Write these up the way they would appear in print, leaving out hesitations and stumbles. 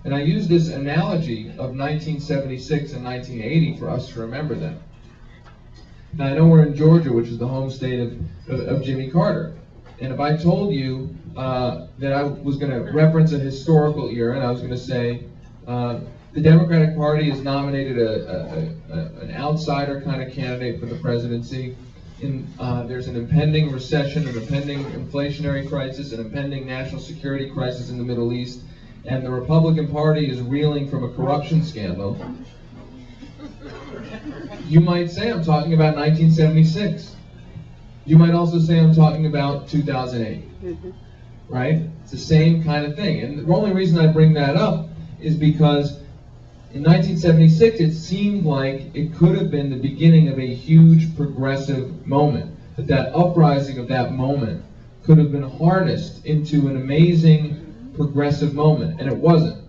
And I use this analogy of 1976 and 1980 for us to remember that. Now, I know we're in Georgia, which is the home state of Jimmy Carter. And if I told you that I was going to reference a historical era, and I was going to say, the Democratic Party has nominated an outsider kind of candidate for the presidency. There's an impending recession, an impending inflationary crisis, an impending national security crisis in the Middle East, and the Republican Party is reeling from a corruption scandal. You might say I'm talking about 1976. You might also say I'm talking about 2008, right? It's the same kind of thing. And the only reason I bring that up is because in 1976, it seemed like it could have been the beginning of a huge progressive moment, that uprising of that moment could have been harnessed into an amazing progressive moment, and it wasn't,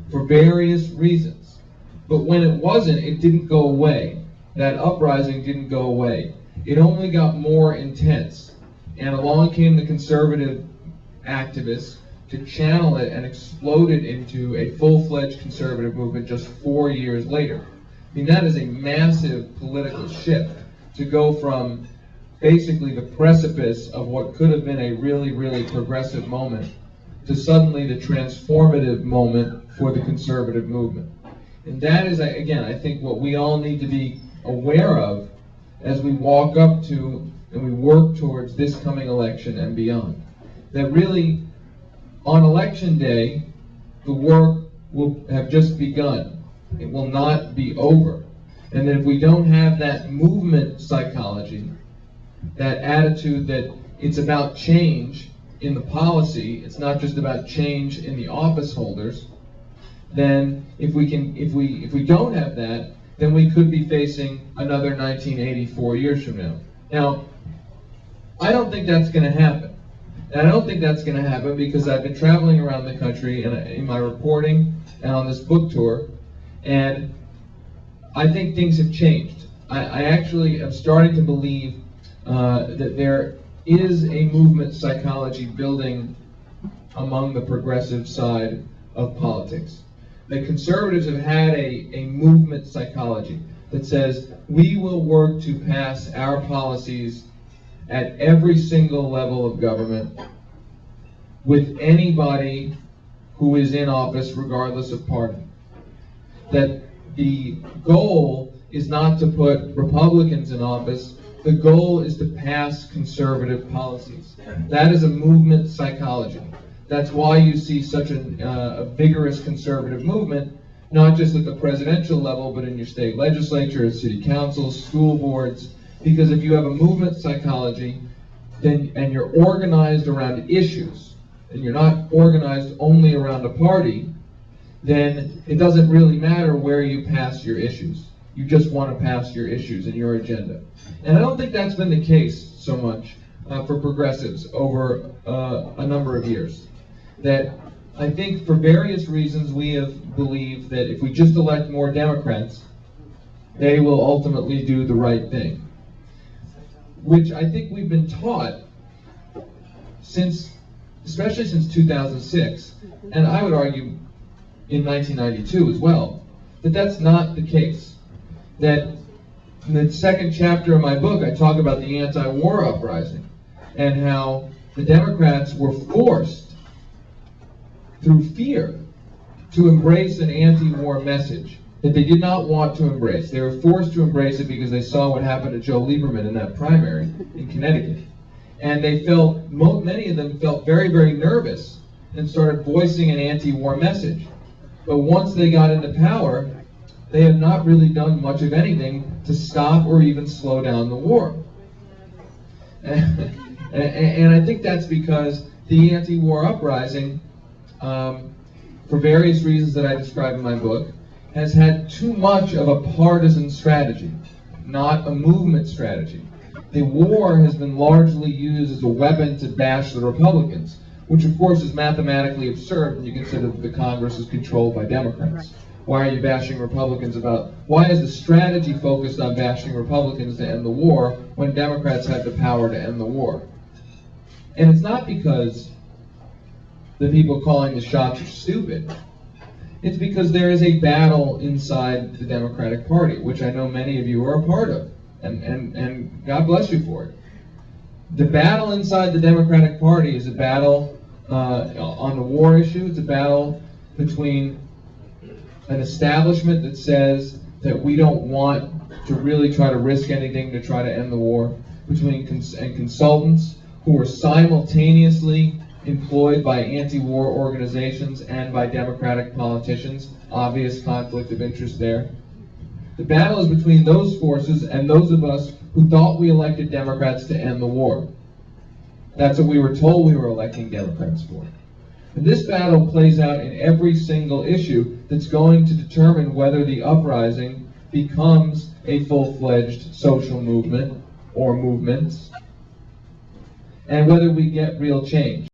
for various reasons. But when it wasn't, it didn't go away. That uprising didn't go away. It only got more intense. And along came the conservative activists to channel it and explode it into a full-fledged conservative movement just 4 years later. I mean, that is a massive political shift to go from basically the precipice of what could have been a really, really progressive moment to suddenly the transformative moment for the conservative movement. And that is, again, I think what we all need to be aware of as we walk up to and we work towards this coming election and beyond. That really, on election day, the work will have just begun. It will not be over. And that if we don't have that movement psychology, that attitude that it's about change in the policy, it's not just about change in the office holders, then if we don't have that, then we could be facing another 1980 4 years from now. Now, I don't think that's going to happen. And I don't think that's going to happen because I've been traveling around the country in my reporting and on this book tour, and I think things have changed. I actually am starting to believe that there is a movement psychology building among the progressive side of politics. The conservatives have had a movement psychology that says we will work to pass our policies at every single level of government with anybody who is in office regardless of party. That the goal is not to put Republicans in office, the goal is to pass conservative policies. That is a movement psychology. That's why you see such a vigorous conservative movement, not just at the presidential level, but in your state legislature, city councils, school boards. Because if you have a movement psychology, and you're organized around issues, and you're not organized only around a party, then it doesn't really matter where you pass your issues. You just want to pass your issues and your agenda. And I don't think that's been the case so much for progressives over a number of years. That I think for various reasons we have believed that if we just elect more Democrats, they will ultimately do the right thing. Which I think we've been taught especially since 2006, and I would argue in 1992 as well, that that's not the case. That in the second chapter of my book, I talk about the anti-war uprising and how the Democrats were forced through fear to embrace an anti-war message that they did not want to embrace. They were forced to embrace it because they saw what happened to Joe Lieberman in that primary in Connecticut. And they felt, many of them felt very, very nervous and started voicing an anti-war message. But once they got into power, they have not really done much of anything to stop or even slow down the war. And I think that's because the anti-war uprising, for various reasons that I describe in my book, has had too much of a partisan strategy, not a movement strategy. The war has been largely used as a weapon to bash the Republicans, which of course is mathematically absurd when you consider that the Congress is controlled by Democrats. Why are you bashing Republicans why is the strategy focused on bashing Republicans to end the war when Democrats have the power to end the war? And it's not because the people calling the shots are stupid. It's because there is a battle inside the Democratic Party, which I know many of you are a part of, and God bless you for it. The battle inside the Democratic Party is a battle on the war issue. It's a battle between an establishment that says that we don't want to really try to risk anything to try to end the war, between consultants who are simultaneously employed by anti-war organizations and by Democratic politicians. Obvious conflict of interest there. The battle is between those forces and those of us who thought we elected Democrats to end the war. That's what we were told we were electing Democrats for. And this battle plays out in every single issue that's going to determine whether the uprising becomes a full-fledged social movement or movements, and whether we get real change.